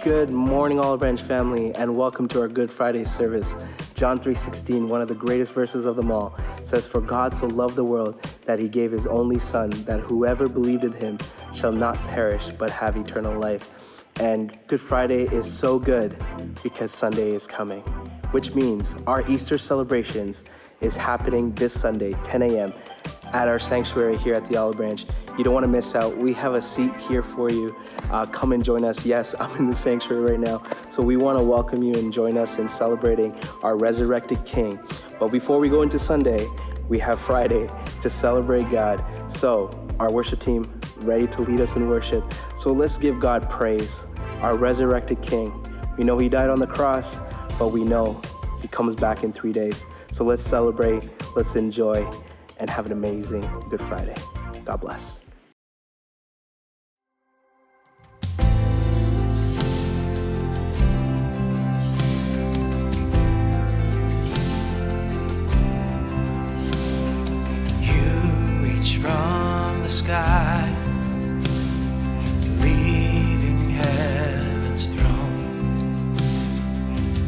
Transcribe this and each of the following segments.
Good morning, Olive Branch family, and welcome to our Good Friday service. John 3:16, one of the greatest verses of them all, says, "For God so loved the world that he gave his only Son, that whoever believed in him shall not perish but have eternal life." And Good Friday is so good because Sunday is coming, which means our Easter celebrations is happening this Sunday, 10 a.m. at our sanctuary here at the Olive Branch. You don't want to miss out. We have a seat here for you. Come and join us. Yes, I'm in the sanctuary right now. So we want to welcome you and join us in celebrating our resurrected King. But before we go into Sunday, we have Friday to celebrate God. So our worship team ready to lead us in worship. So let's give God praise, our resurrected King. We know he died on the cross, but we know he comes back in 3 days. So let's celebrate, let's enjoy, and have an amazing Good Friday. God bless. From the sky, leaving heaven's throne.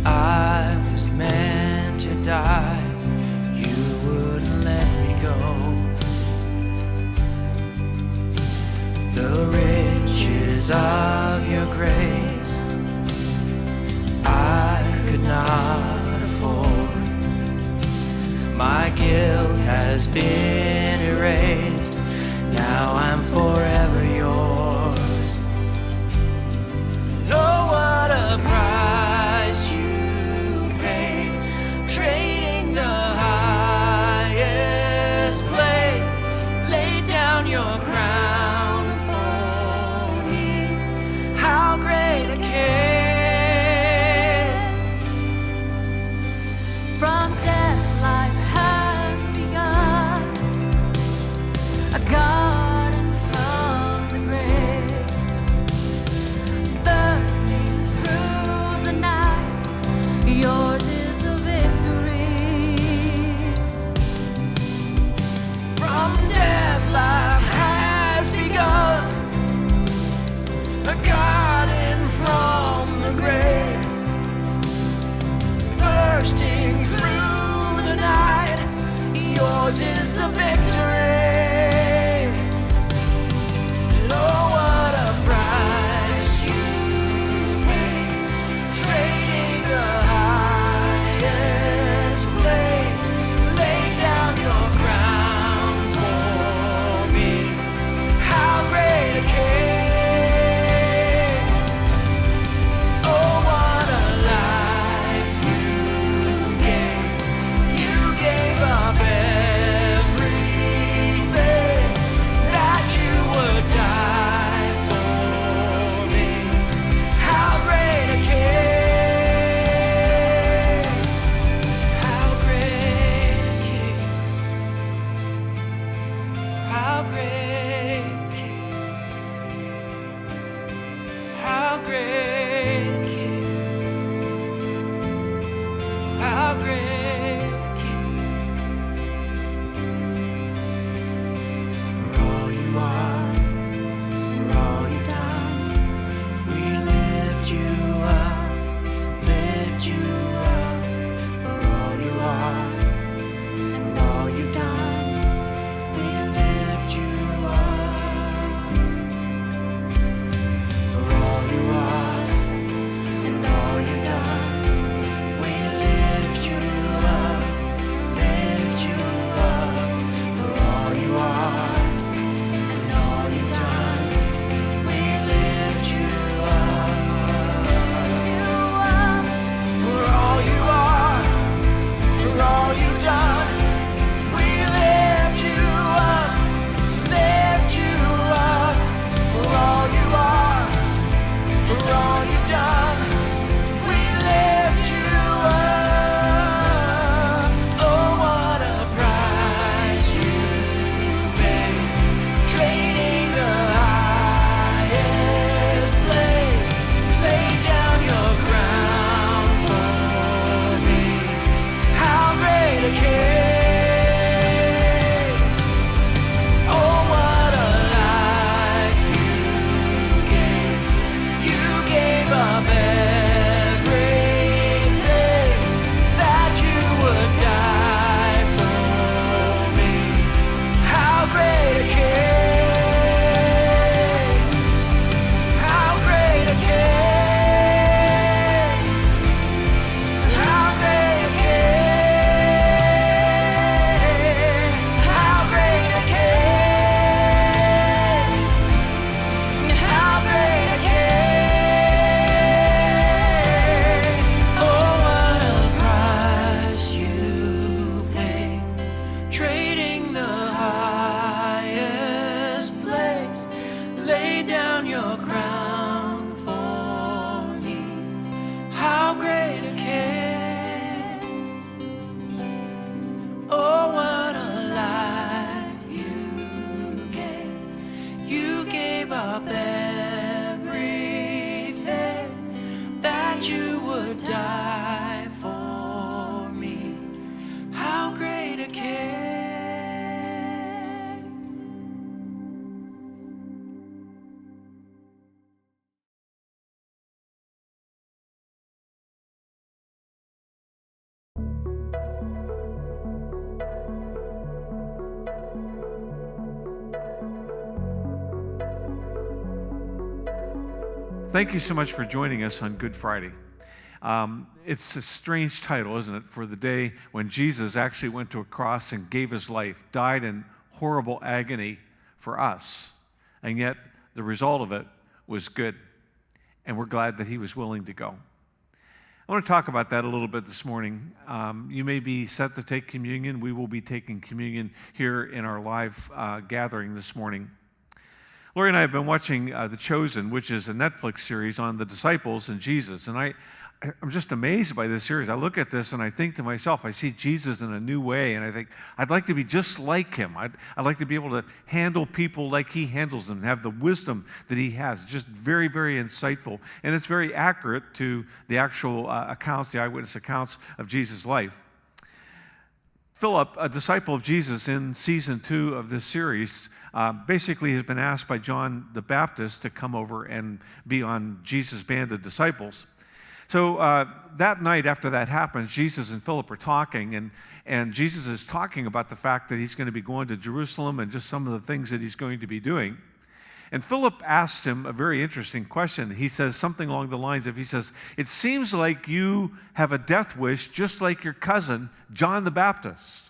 I was meant to die, you wouldn't let me go. The riches of your grace I could not afford. My guilt has been erased, now I'm forever yours. Know what a price you paid, trading the highest place. Lay down your crown for me, how great a king. From death life has begun, a garden from the grave, bursting through the night, yours is the victory. From death life has begun, a garden from the grave, bursting through the night, yours is the victory. Oh, what a price you paid, trading the highest place. Lay down your crown for me, how great a king. Oh, what a life you gave. You gave up everything that you would die for me. How great a king. How great a king. How great a king. How great a king. How great a king. For all you are, for all you've done, we lift you up, lift you up. For all you are and all you've done, we lift you up. For all you are and all you've done, we lift you up. Thank you so much for joining us on Good Friday. It's a strange title, isn't it, for the day when Jesus actually went to a cross and gave his life, died in horrible agony for us, and yet the result of it was good, and we're glad that he was willing to go. I want to talk about that a little bit this morning. You may be set to take communion. We will be taking communion here in our live gathering this morning. Lori and I have been watching The Chosen, which is a Netflix series on the disciples and Jesus. And I'm just amazed by this series. I look at this and I think to myself, I see Jesus in a new way. And I think, I'd like to be just like him. I'd like to be able to handle people like he handles them, and have the wisdom that he has. Just very, very insightful. And it's very accurate to the actual accounts, the eyewitness accounts of Jesus' life. Philip, a disciple of Jesus in season 2 of this series, basically has been asked by John the Baptist to come over and be on Jesus' band of disciples. So that night after that happens, Jesus and Philip are talking, and Jesus is talking about the fact that he's going to be going to Jerusalem and just some of the things that he's going to be doing. And Philip asks him a very interesting question. He says something along the lines of, it seems like you have a death wish just like your cousin, John the Baptist.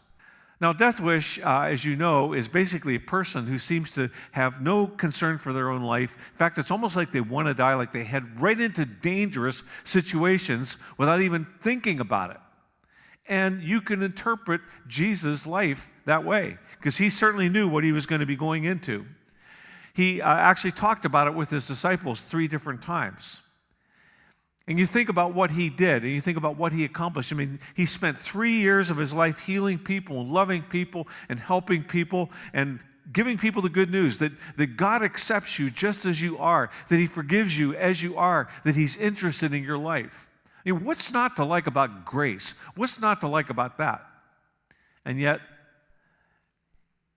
Now, death wish, as you know, is basically a person who seems to have no concern for their own life. In fact, it's almost like they want to die, like they head right into dangerous situations without even thinking about it. And you can interpret Jesus' life that way, because he certainly knew what he was going to be going into. He actually talked about it with his disciples 3 different times. And you think about what he did, and you think about what he accomplished. I mean, he spent 3 years of his life healing people and loving people and helping people and giving people the good news that God accepts you just as you are, that he forgives you as you are, that he's interested in your life. I mean, what's not to like about grace? What's not to like about that? And yet,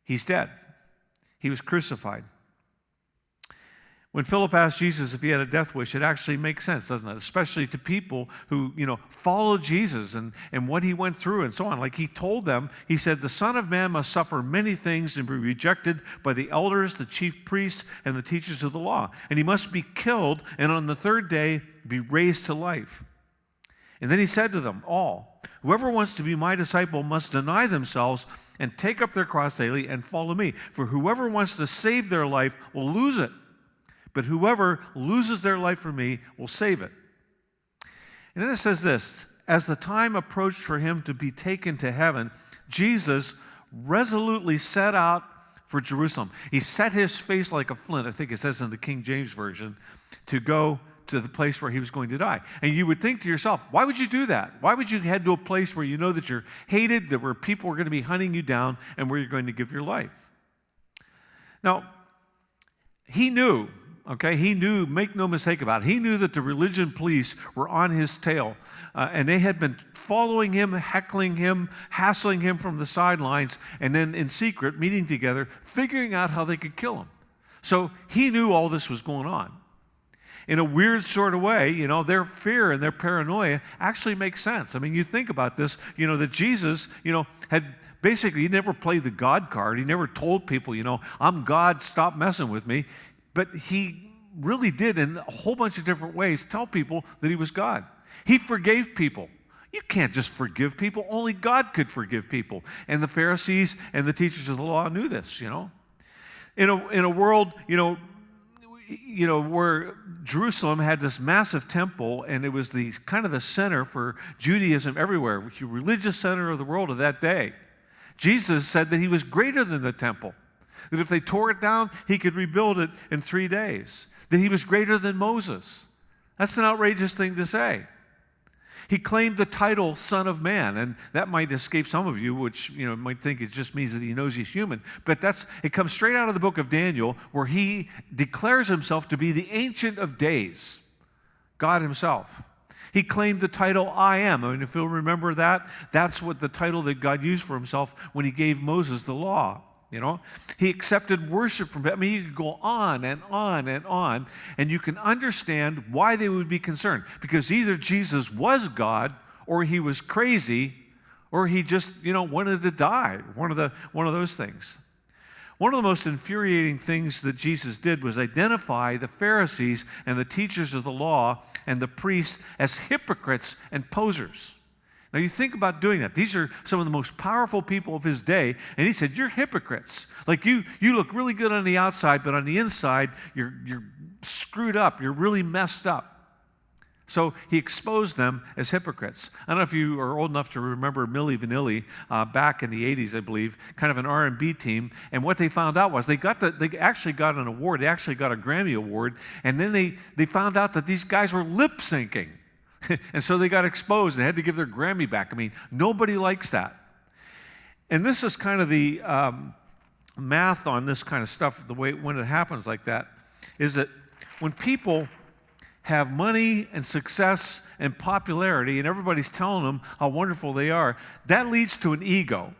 he's dead. He was crucified. When Philip asked Jesus if he had a death wish, it actually makes sense, doesn't it? Especially to people who, followed Jesus and what he went through and so on. Like he told them, he said, the Son of Man must suffer many things and be rejected by the elders, the chief priests, and the teachers of the law. And he must be killed, and on the 3rd day be raised to life. And then he said to them all, whoever wants to be my disciple must deny themselves and take up their cross daily and follow me. For whoever wants to save their life will lose it. But whoever loses their life for me will save it. And then it says this, as the time approached for him to be taken to heaven, Jesus resolutely set out for Jerusalem. He set his face like a flint, I think it says in the King James Version, to go to the place where he was going to die. And you would think to yourself, why would you do that? Why would you head to a place where you know that you're hated, that where people are going to be hunting you down, and where you're going to give your life? Now, he knew, make no mistake about it. He knew that the religion police were on his tail, and they had been following him, heckling him, hassling him from the sidelines, and then in secret, meeting together, figuring out how they could kill him. So he knew all this was going on. In a weird sort of way, their fear and their paranoia actually makes sense. I mean, you think about this, that Jesus, had basically, he never played the God card. He never told people, I'm God, stop messing with me. But he really did, in a whole bunch of different ways, tell people that he was God. He forgave people. You can't just forgive people. Only God could forgive people. And the Pharisees and the teachers of the law knew this, In a world, where Jerusalem had this massive temple, and it was the kind of the center for Judaism everywhere, the religious center of the world of that day. Jesus said that he was greater than the temple. That if they tore it down, he could rebuild it in 3 days. That he was greater than Moses. That's an outrageous thing to say. He claimed the title Son of Man, and that might escape some of you, which might think it just means that he knows he's human. But it comes straight out of the book of Daniel, where he declares himself to be the Ancient of Days, God himself. He claimed the title I Am. I mean, if you'll remember that, that's what the title that God used for himself when he gave Moses the law. He accepted worship from him. I mean, you could go on and on and on, and you can understand why they would be concerned. Because either Jesus was God, or he was crazy, or he just, wanted to die. One of those things. One of the most infuriating things that Jesus did was identify the Pharisees and the teachers of the law and the priests as hypocrites and posers. Now you think about doing that. These are some of the most powerful people of his day, and he said, you're hypocrites. Like you look really good on the outside, but on the inside, you're screwed up. You're really messed up. So he exposed them as hypocrites. I don't know if you are old enough to remember Milli Vanilli back in the 80s, I believe, kind of an R&B team. And what they found out was they actually got an award. They actually got a Grammy Award. And then they found out that these guys were lip syncing. And so they got exposed. They had to give their Grammy back. I mean, nobody likes that. And this is kind of the math on this kind of stuff, the way when it happens like that, is that when people have money and success and popularity, and everybody's telling them how wonderful they are, that leads to an ego.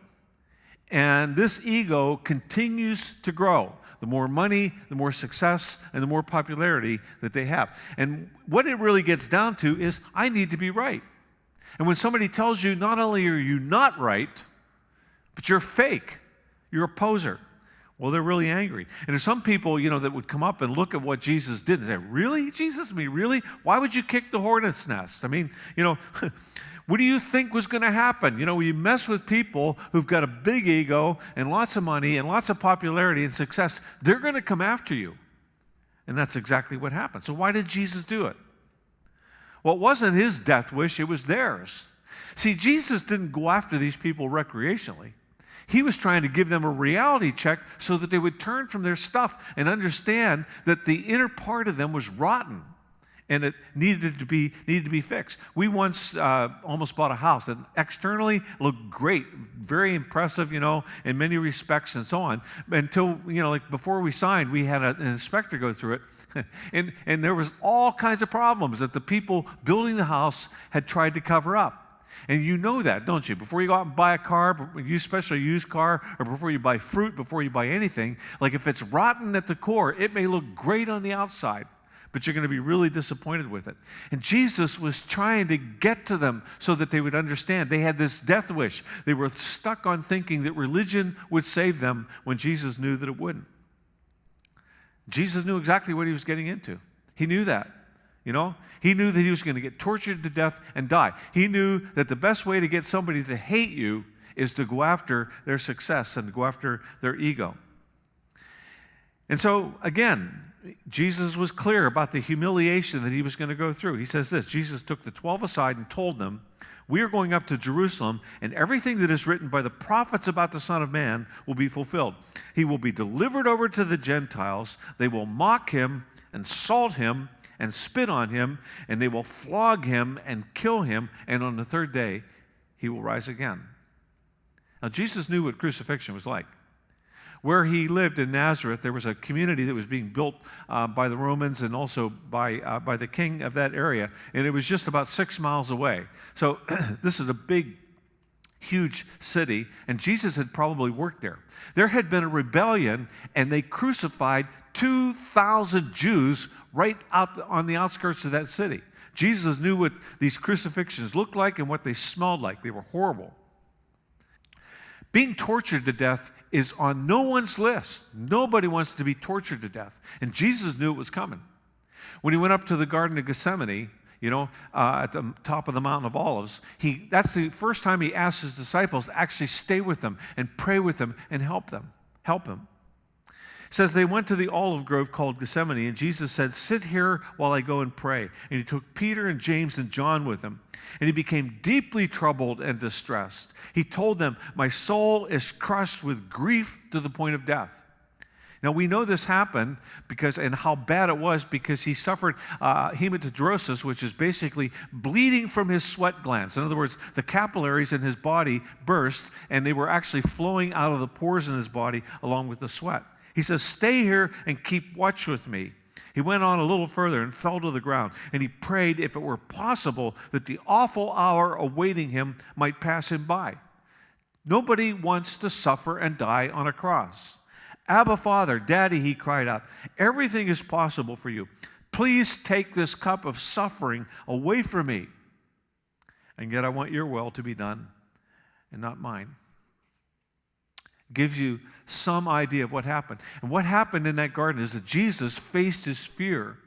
And this ego continues to grow. The more money, the more success, and the more popularity that they have. And what it really gets down to is, I need to be right. And when somebody tells you, not only are you not right, but you're fake, you're a poser, well, they're really angry. And there's some people, that would come up and look at what Jesus did and say, really, Jesus? I mean, really? Why would you kick the hornet's nest? I mean, what do you think was going to happen? When you mess with people who've got a big ego and lots of money and lots of popularity and success, they're going to come after you. And that's exactly what happened. So why did Jesus do it? Well, it wasn't his death wish, it was theirs. See, Jesus didn't go after these people recreationally. He was trying to give them a reality check so that they would turn from their stuff and understand that the inner part of them was rotten and it needed to be fixed. We once almost bought a house that externally looked great, very impressive, in many respects and so on. Until, before we signed, we had an inspector go through it. And there was all kinds of problems that the people building the house had tried to cover up. And you know that, don't you? Before you go out and buy a car, especially a used car, or before you buy fruit, before you buy anything, like if it's rotten at the core, it may look great on the outside, but you're going to be really disappointed with it. And Jesus was trying to get to them so that they would understand. They had this death wish. They were stuck on thinking that religion would save them when Jesus knew that it wouldn't. Jesus knew exactly what he was getting into. He knew that. He knew that he was going to get tortured to death and die. He knew that the best way to get somebody to hate you is to go after their success and to go after their ego. And so, again, Jesus was clear about the humiliation that he was going to go through. He says this, Jesus took the 12 aside and told them, we are going up to Jerusalem, and everything that is written by the prophets about the Son of Man will be fulfilled. He will be delivered over to the Gentiles. They will mock him, insult him, and spit on him, and they will flog him and kill him, and on the third day he will rise again. Now, Jesus knew what crucifixion was like. Where he lived in Nazareth, there was a community that was being built by the Romans and also by the king of that area, and it was just about 6 miles away. So this is a big, huge city, and Jesus had probably worked there. There had been a rebellion, and they crucified 2,000 Jews right out on the outskirts of that city. Jesus knew what these crucifixions looked like and what they smelled like. They were horrible. Being tortured to death is on no one's list. Nobody wants to be tortured to death. And Jesus knew it was coming. When he went up to the Garden of Gethsemane, at the top of the Mountain of Olives, that's the first time he asked his disciples to actually stay with them and pray with them and help him. It says they went to the olive grove called Gethsemane, and Jesus said, sit here while I go and pray. And he took Peter and James and John with him, and he became deeply troubled and distressed. He told them, my soul is crushed with grief to the point of death. Now, we know this happened and how bad it was because he suffered hematidrosis, which is basically bleeding from his sweat glands. In other words, the capillaries in his body burst, and they were actually flowing out of the pores in his body along with the sweat. He says, stay here and keep watch with me. He went on a little further and fell to the ground, and he prayed if it were possible that the awful hour awaiting him might pass him by. Nobody wants to suffer and die on a cross. Abba, Father, Daddy, he cried out, everything is possible for you. Please take this cup of suffering away from me. And yet I want your will to be done and not mine. Gives you some idea of what happened. And what happened in that garden is that Jesus faced his fear,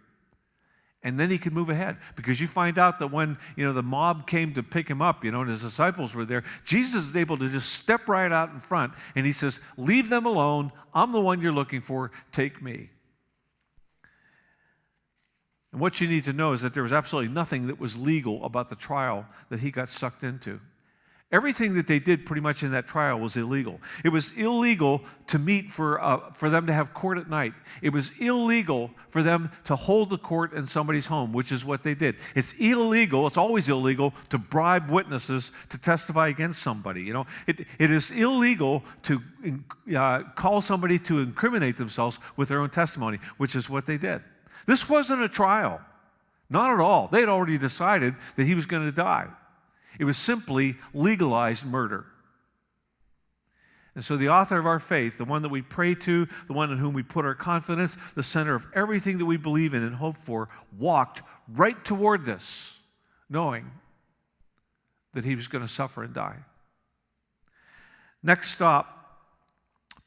and then he could move ahead. Because you find out that when, the mob came to pick him up, and his disciples were there, Jesus is able to just step right out in front, and he says, leave them alone. I'm the one you're looking for. Take me. And what you need to know is that there was absolutely nothing that was legal about the trial that he got sucked into. Everything that they did pretty much in that trial was illegal. It was illegal to meet for them to have court at night. It was illegal for them to hold the court in somebody's home, which is what they did. It's illegal, it's always illegal, to bribe witnesses to testify against somebody. It is illegal to call somebody to incriminate themselves with their own testimony, which is what they did. This wasn't a trial. Not at all. They had already decided that he was going to die. It was simply legalized murder. And so the author of our faith, the one that we pray to, the one in whom we put our confidence, the center of everything that we believe in and hope for, walked right toward this, knowing that he was going to suffer and die. Next stop,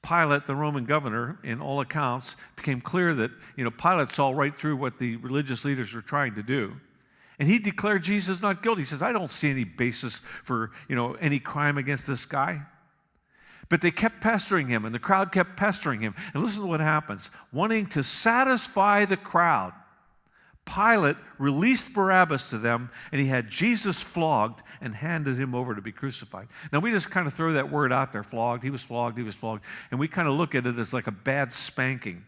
Pilate, the Roman governor, in all accounts, became clear that, Pilate saw right through what the religious leaders were trying to do. And he declared Jesus not guilty. He says, I don't see any basis for, any crime against this guy. But they kept pestering him, and the crowd kept pestering him. And listen to what happens. Wanting to satisfy the crowd, Pilate released Barabbas to them, and he had Jesus flogged and handed him over to be crucified. Now, we just kind of throw that word out there, flogged. He was flogged, he was flogged. And we kind of look at it as like a bad spanking,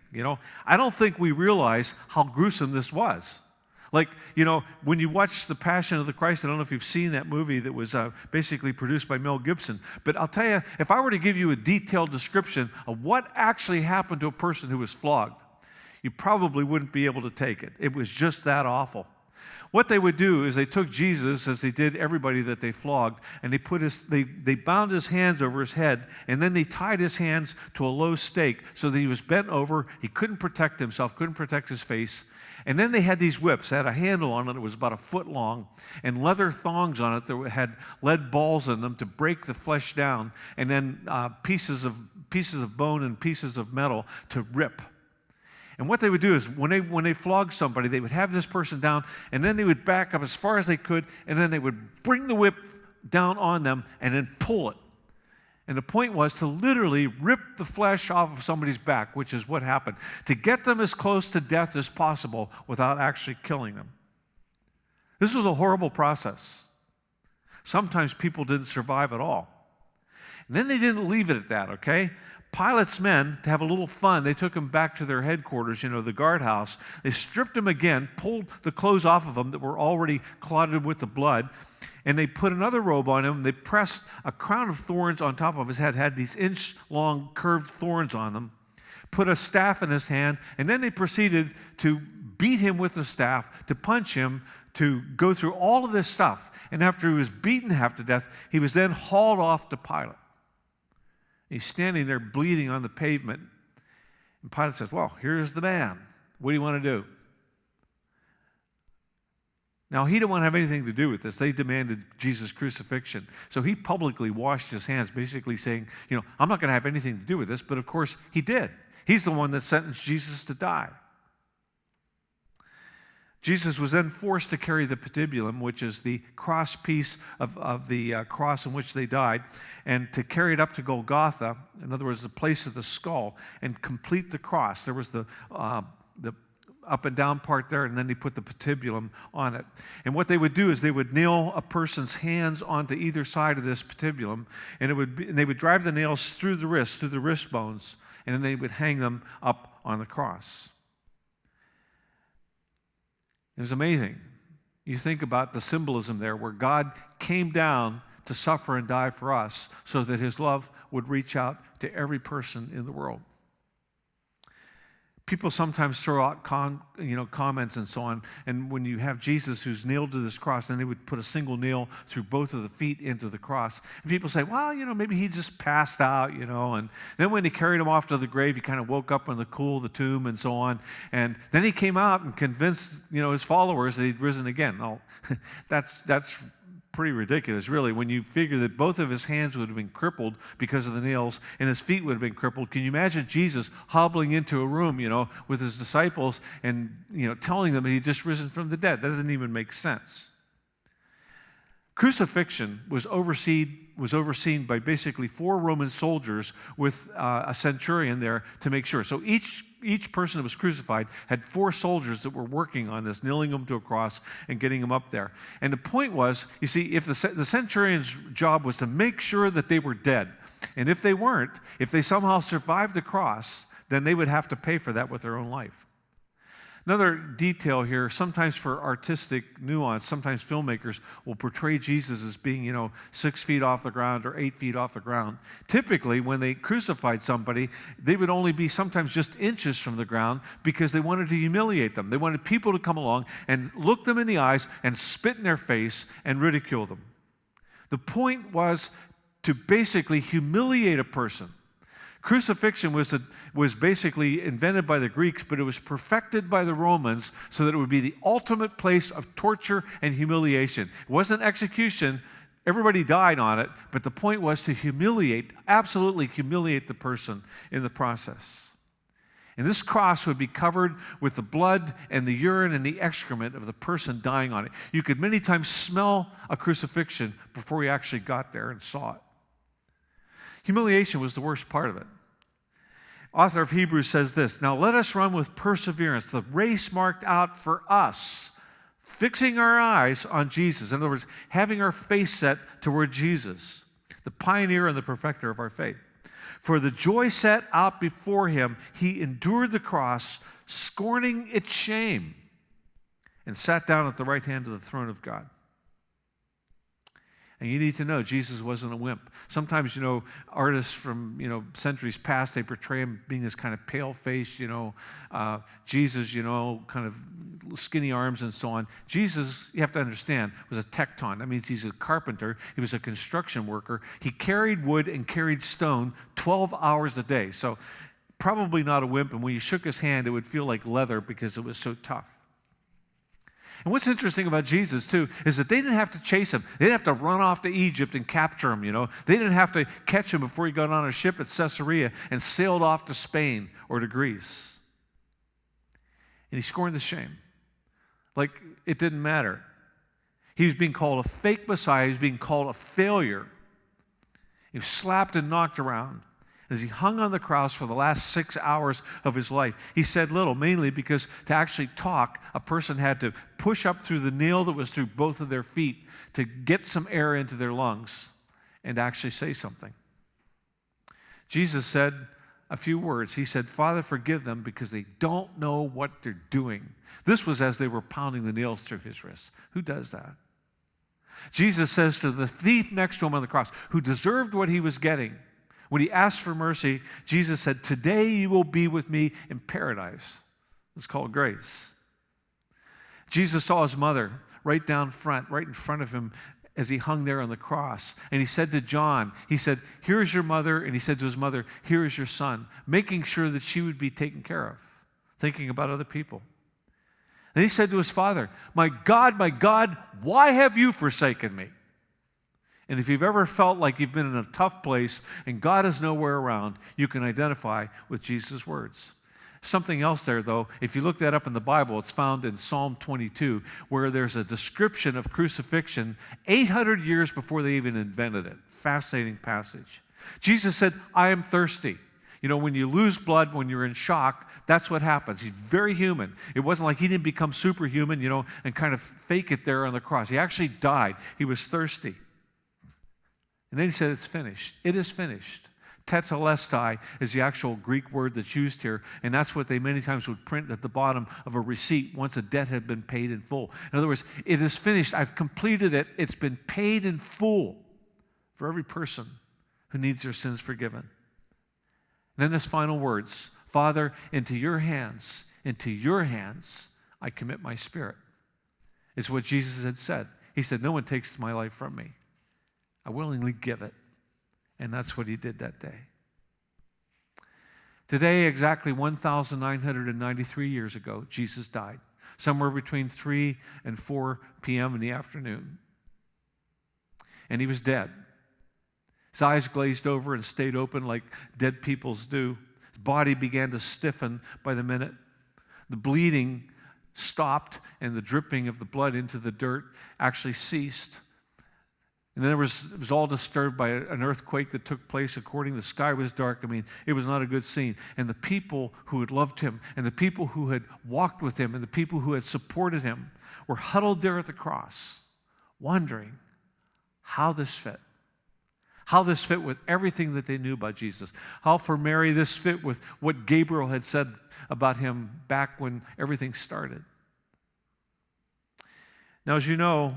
I don't think we realize how gruesome this was. Like, when you watch The Passion of the Christ, I don't know if you've seen that movie that was basically produced by Mel Gibson, but I'll tell you, if I were to give you a detailed description of what actually happened to a person who was flogged, you probably wouldn't be able to take it. It was just that awful. What they would do is they took Jesus, as they did everybody that they flogged, and they bound his hands over his head, and then they tied his hands to a low stake so that he was bent over, he couldn't protect himself, couldn't protect his face. And then they had these whips. They had a handle on it. It was about a foot long, and leather thongs on it that had lead balls in them to break the flesh down, and then pieces of bone and pieces of metal to rip. And what they would do is when they flogged somebody, they would have this person down, and then they would back up as far as they could, and then they would bring the whip down on them and then pull it. And the point was to literally rip the flesh off of somebody's back, which is what happened, to get them as close to death as possible without actually killing them. This was a horrible process. Sometimes people didn't survive at all. And then they didn't leave it at that, okay? Pilate's men, to have a little fun, they took him back to their headquarters, the guardhouse. They stripped him again, pulled the clothes off of him that were already clotted with the blood, and they put another robe on him. They pressed a crown of thorns on top of his head, had these inch-long curved thorns on them, put a staff in his hand, and then they proceeded to beat him with the staff, to punch him, to go through all of this stuff. And after he was beaten half to death, he was then hauled off to Pilate. He's standing there bleeding on the pavement. And Pilate says, well, here's the man. What do you want to do? Now, he didn't want to have anything to do with this. They demanded Jesus' crucifixion. So he publicly washed his hands, basically saying, I'm not going to have anything to do with this. But of course, he did. He's the one that sentenced Jesus to die. Jesus was then forced to carry the patibulum, which is the cross piece of the cross in which they died, and to carry it up to Golgotha, in other words, the place of the skull, and complete the cross. There was the up and down part there, and then they put the patibulum on it. And what they would do is they would nail a person's hands onto either side of this patibulum, and they would drive the nails through the wrist bones, and then they would hang them up on the cross. It was amazing. You think about the symbolism there where God came down to suffer and die for us so that his love would reach out to every person in the world. People sometimes throw out comments and so on, and when you have Jesus who's nailed to this cross, then they would put a single nail through both of the feet into the cross. And people say, well, maybe he just passed out, and then when they carried him off to the grave, he kind of woke up in the cool of the tomb and so on, and then he came out and convinced, his followers that he'd risen again. No, that's pretty ridiculous, really, when you figure that both of his hands would have been crippled because of the nails and his feet would have been crippled. Can you imagine Jesus hobbling into a room, with his disciples and, telling them that he'd just risen from the dead? That doesn't even make sense. Crucifixion was overseen by basically 4 Roman soldiers with a centurion there to make sure. So each person that was crucified had 4 soldiers that were working on this, nailing them to a cross and getting them up there. And the point was, you see, if the centurion's job was to make sure that they were dead, and if they weren't, if they somehow survived the cross, then they would have to pay for that with their own life. Another detail here, sometimes for artistic nuance, sometimes filmmakers will portray Jesus as being, 6 feet off the ground or 8 feet off the ground. Typically, when they crucified somebody, they would only be sometimes just inches from the ground because they wanted to humiliate them. They wanted people to come along and look them in the eyes and spit in their face and ridicule them. The point was to basically humiliate a person. Crucifixion was basically invented by the Greeks, but it was perfected by the Romans so that it would be the ultimate place of torture and humiliation. It wasn't execution. Everybody died on it, but the point was to humiliate, absolutely humiliate the person in the process. And this cross would be covered with the blood and the urine and the excrement of the person dying on it. You could many times smell a crucifixion before you actually got there and saw it. Humiliation was the worst part of it. Author of Hebrews says this, "Now let us run with perseverance the race marked out for us, fixing our eyes on Jesus." In other words, having our face set toward Jesus, the pioneer and the perfecter of our faith. "For the joy set out before him, he endured the cross, scorning its shame, and sat down at the right hand of the throne of God." And you need to know, Jesus wasn't a wimp. Sometimes, artists from, centuries past, they portray him being this kind of pale-faced, Jesus, kind of skinny arms and so on. Jesus, you have to understand, was a tecton. That means he's a carpenter. He was a construction worker. He carried wood and carried stone 12 hours a day. So probably not a wimp. And when you shook his hand, it would feel like leather because it was so tough. And what's interesting about Jesus, too, is that they didn't have to chase him. They didn't have to run off to Egypt and capture him, They didn't have to catch him before he got on a ship at Caesarea and sailed off to Spain or to Greece. And he scorned the shame. Like it didn't matter. He was being called a fake Messiah. He was being called a failure. He was slapped and knocked around. As he hung on the cross for the last 6 hours of his life, he said little, mainly because to actually talk, a person had to push up through the nail that was through both of their feet to get some air into their lungs and actually say something. Jesus said a few words. He said, "Father, forgive them because they don't know what they're doing." This was as they were pounding the nails through his wrists. Who does that? Jesus says to the thief next to him on the cross, who deserved what he was getting, when he asked for mercy, Jesus said, "Today you will be with me in paradise." It's called grace. Jesus saw his mother right down front, right in front of him as he hung there on the cross. And he said to John, he said, "Here is your mother." And he said to his mother, "Here is your son," making sure that she would be taken care of, thinking about other people. And he said to his father, my God, why have you forsaken me?" And if you've ever felt like you've been in a tough place and God is nowhere around, you can identify with Jesus' words. Something else there, though, if you look that up in the Bible, it's found in Psalm 22, where there's a description of crucifixion 800 years before they even invented it. Fascinating passage. Jesus said, "I am thirsty." When you lose blood, when you're in shock, that's what happens. He's very human. It wasn't like he didn't become superhuman, and kind of fake it there on the cross. He actually died. He was thirsty. And then he said, "It's finished." It is finished. Tetelestai is the actual Greek word that's used here, and that's what they many times would print at the bottom of a receipt once a debt had been paid in full. In other words, it is finished. I've completed it. It's been paid in full for every person who needs their sins forgiven. And then his final words, "Father, into your hands, I commit my spirit." It's what Jesus had said. He said, "No one takes my life from me. I willingly give it." And that's what he did that day. Today, exactly 1,993 years ago, Jesus died, somewhere between 3 and 4 p.m. in the afternoon. and he was dead. His eyes glazed over and stayed open like dead people's do. His body began to stiffen by the minute. The bleeding stopped, and the dripping of the blood into the dirt actually ceased. And then it was all disturbed by an earthquake that took place according. The sky was dark. I mean, it was not a good scene. And the people who had loved him, and the people who had walked with him, and the people who had supported him were huddled there at the cross, wondering how this fit. How this fit with everything that they knew about Jesus. How for Mary this fit with what Gabriel had said about him back when everything started. Now, as you know,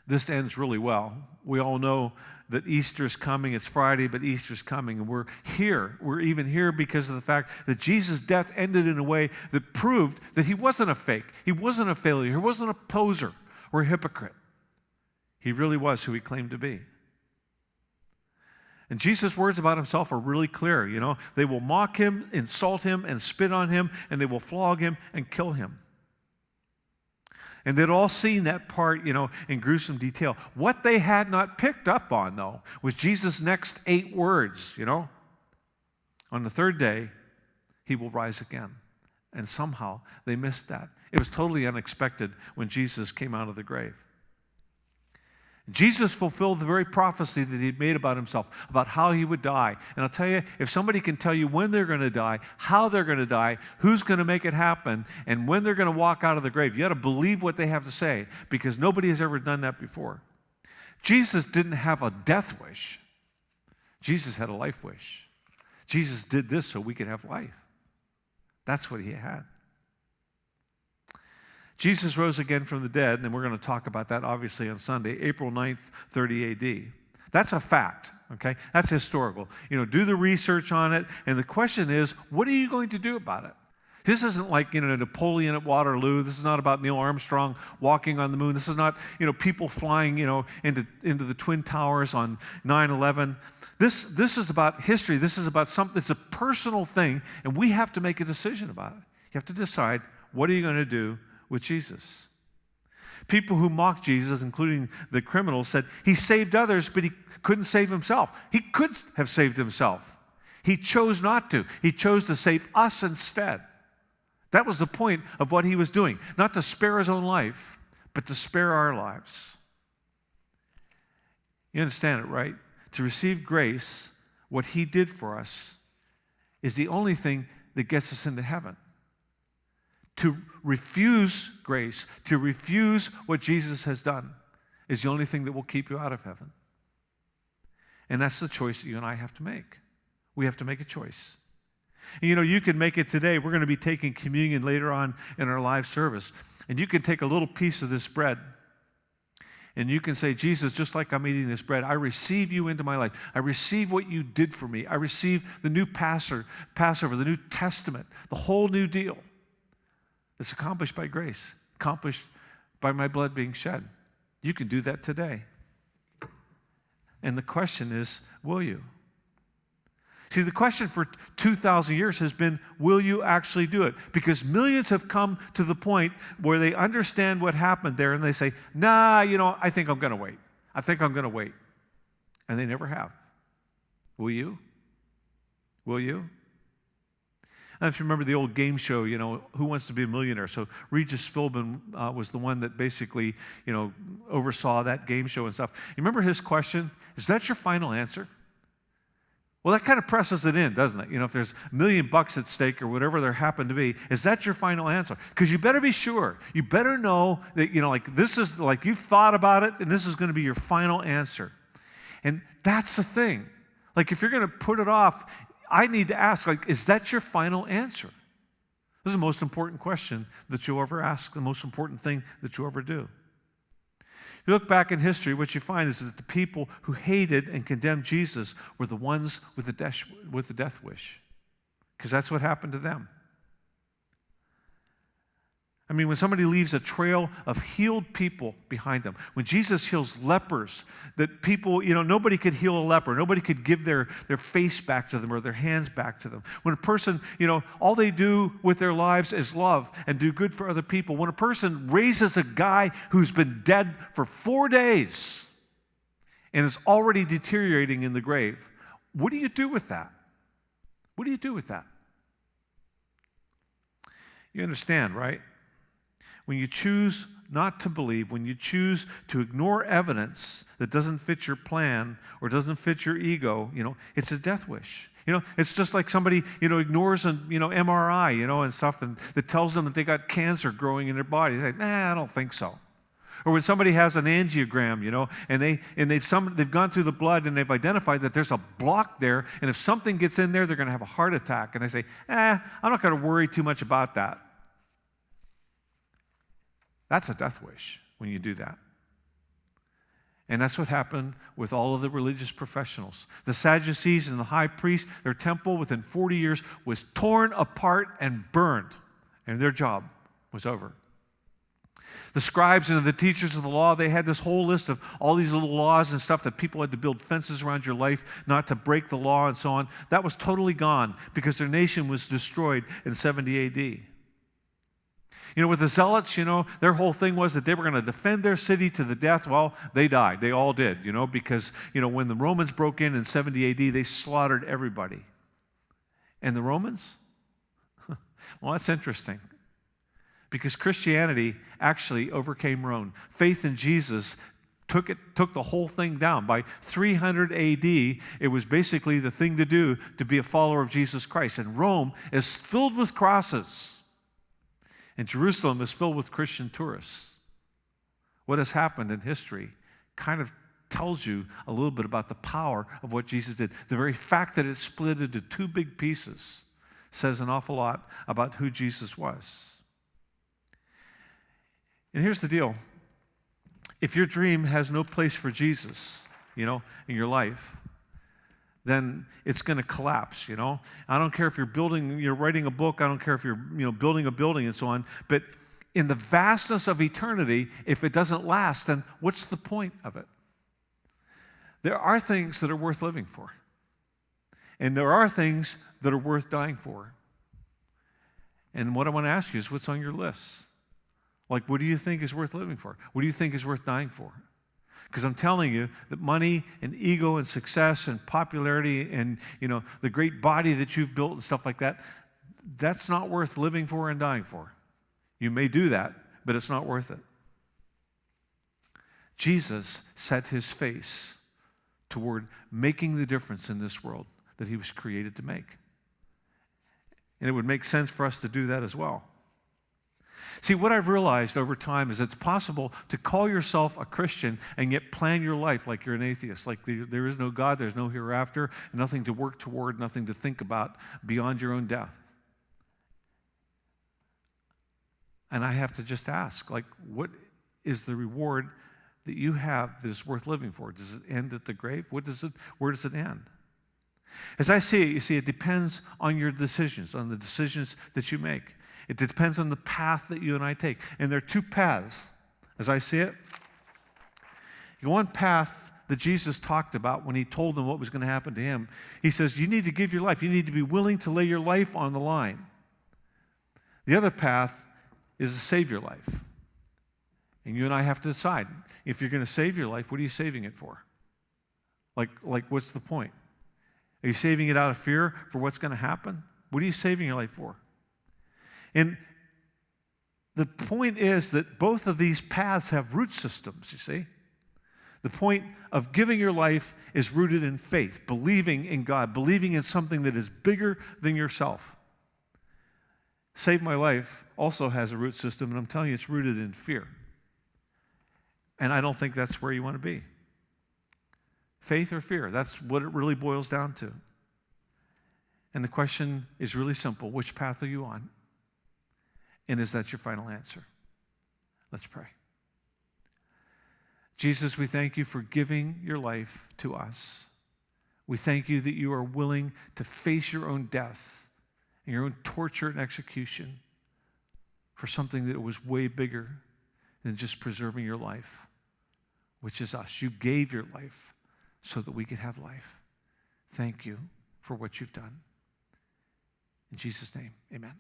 this ends really well. We all know that Easter's coming. It's Friday, but Easter's coming. And we're here. We're even here because of the fact that Jesus' death ended in a way that proved that he wasn't a fake. He wasn't a failure. He wasn't a poser or a hypocrite. He really was who he claimed to be. And Jesus' words about himself are really clear. You know, they will mock him, insult him, and spit on him, and they will flog him and kill him. And they'd all seen that part, you know, in gruesome detail. What they had not picked up on, though, was Jesus' next 8 words, you know. On the third day, he will rise again. And somehow they missed that. It was totally unexpected when Jesus came out of the grave. Jesus fulfilled the very prophecy that he'd made about himself, about how he would die. And I'll tell you, if somebody can tell you when they're going to die, how they're going to die, who's going to make it happen, and when they're going to walk out of the grave, you got to believe what they have to say, because nobody has ever done that before. Jesus didn't have a death wish. Jesus had a life wish. Jesus did this so we could have life. That's what he had. Jesus rose again from the dead, and we're going to talk about that obviously on Sunday, April 9th, 30 AD. That's a fact, okay? That's historical. You know, do the research on it, and the question is, what are you going to do about it? This isn't like, you know, Napoleon at Waterloo. This is not about Neil Armstrong walking on the moon. This is not, you know, people flying, you know, into the Twin Towers on 9/11. This is about history. This is about something. It's a personal thing, and we have to make a decision about it. You have to decide, what are you going to do with Jesus? People who mocked Jesus, including the criminals, said he saved others, but he couldn't save himself. He could have saved himself. He chose not to. He chose to save us instead. That was the point of what he was doing. Not to spare his own life, but to spare our lives. You understand it, right? To receive grace, what he did for us, is the only thing that gets us into heaven. To refuse grace, to refuse what Jesus has done, is the only thing that will keep you out of heaven. And that's the choice that you and I have to make. We have to make a choice. And you know, you can make it today. We're going to be taking communion later on in our live service. And you can take a little piece of this bread, and you can say, Jesus, just like I'm eating this bread, I receive you into my life. I receive what you did for me. I receive the new Passover, the New Testament, the whole new deal. It's accomplished by grace, accomplished by my blood being shed. You can do that today. And the question is, will you? See, the question for 2,000 years has been, will you actually do it? Because millions have come to the point where they understand what happened there, and they say, nah, you know, I think I'm going to wait. I think I'm going to wait. And they never have. Will you? Will you? And if you remember the old game show, you know, Who Wants to Be a Millionaire? So Regis Philbin was the one that basically, you know, oversaw that game show and stuff. You remember his question? Is that your final answer? Well, that kind of presses it in, doesn't it? You know, if there's $1 million at stake or whatever there happened to be, is that your final answer? Because you better be sure. You better know that, you know, like this is, like you've thought about it, and this is going to be your final answer. And that's the thing. Like if you're going to put it off, I need to ask, like, is that your final answer? This is the most important question that you'll ever ask, the most important thing that you'll ever do. If you look back in history, what you find is that the people who hated and condemned Jesus were the ones with the death wish, because that's what happened to them. I mean, when somebody leaves a trail of healed people behind them, when Jesus heals lepers, that people, you know, nobody could heal a leper. Nobody could give their face back to them or their hands back to them. When a person, you know, all they do with their lives is love and do good for other people. When a person raises a guy who's been dead for 4 days, and is already deteriorating in the grave, what do you do with that? What do you do with that? You understand, right? When you choose not to believe, when you choose to ignore evidence that doesn't fit your plan or doesn't fit your ego, it's a death wish. It's just like somebody, ignores an, MRI, and stuff, and that tells them that they got cancer growing in their body. They say, I don't think so. Or when somebody has an angiogram, and they've gone through the blood and they've identified that there's a block there, and if something gets in there, they're going to have a heart attack. And they say, I'm not going to worry too much about that. That's a death wish when you do that. And that's what happened with all of the religious professionals. The Sadducees and the high priest, their temple within 40 years was torn apart and burned, and their job was over. The scribes and the teachers of the law, they had this whole list of all these little laws and stuff that people had to build fences around your life, not to break the law and so on. That was totally gone because their nation was destroyed in 70 AD. With the Zealots, their whole thing was that they were going to defend their city to the death. Well, they died. They all did, because, when the Romans broke in 70 AD, they slaughtered everybody. And the Romans? Well, that's interesting. Because Christianity actually overcame Rome. Faith in Jesus took the whole thing down. By 300 AD, it was basically the thing to do to be a follower of Jesus Christ. And Rome is filled with crosses. And Jerusalem is filled with Christian tourists. What has happened in history kind of tells you a little bit about the power of what Jesus did. The very fact that it split into two big pieces says an awful lot about who Jesus was. And here's the deal. If your dream has no place for Jesus, in your life, then it's going to collapse, I don't care if you're writing a book, I don't care if you're, building a building and so on, but in the vastness of eternity, if it doesn't last, then what's the point of it? There are things that are worth living for. And there are things that are worth dying for. And what I want to ask you is, what's on your list? Like, what do you think is worth living for? What do you think is worth dying for? Because I'm telling you that money and ego and success and popularity and, the great body that you've built and stuff like that, that's not worth living for and dying for. You may do that, but it's not worth it. Jesus set his face toward making the difference in this world that he was created to make. And it would make sense for us to do that as well. See, what I've realized over time is it's possible to call yourself a Christian and yet plan your life like you're an atheist, like there is no God, there's no hereafter, nothing to work toward, nothing to think about beyond your own death. And I have to just ask, what is the reward that you have that is worth living for? Does it end at the grave? Where does it end? As I see it, you see, it depends on your decisions, on the decisions that you make. It depends on the path that you and I take. And there are two paths, as I see it. One path that Jesus talked about when he told them what was going to happen to him, he says, you need to give your life. You need to be willing to lay your life on the line. The other path is to save your life. And you and I have to decide, if you're going to save your life, what are you saving it for? Like what's the point? Are you saving it out of fear for what's going to happen? What are you saving your life for? And the point is that both of these paths have root systems, you see. The point of giving your life is rooted in faith, believing in God, believing in something that is bigger than yourself. Save my life also has a root system, and I'm telling you, it's rooted in fear. And I don't think that's where you want to be. Faith or fear, that's what it really boils down to. And the question is really simple. Which path are you on? And is that your final answer? Let's pray. Jesus, we thank you for giving your life to us. We thank you that you are willing to face your own death and your own torture and execution for something that was way bigger than just preserving your life, which is us. You gave your life so that we could have life. Thank you for what you've done. In Jesus' name, amen.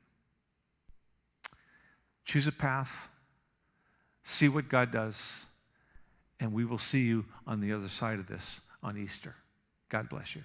Choose a path, see what God does, And we will see you on the other side of this on Easter. God bless you.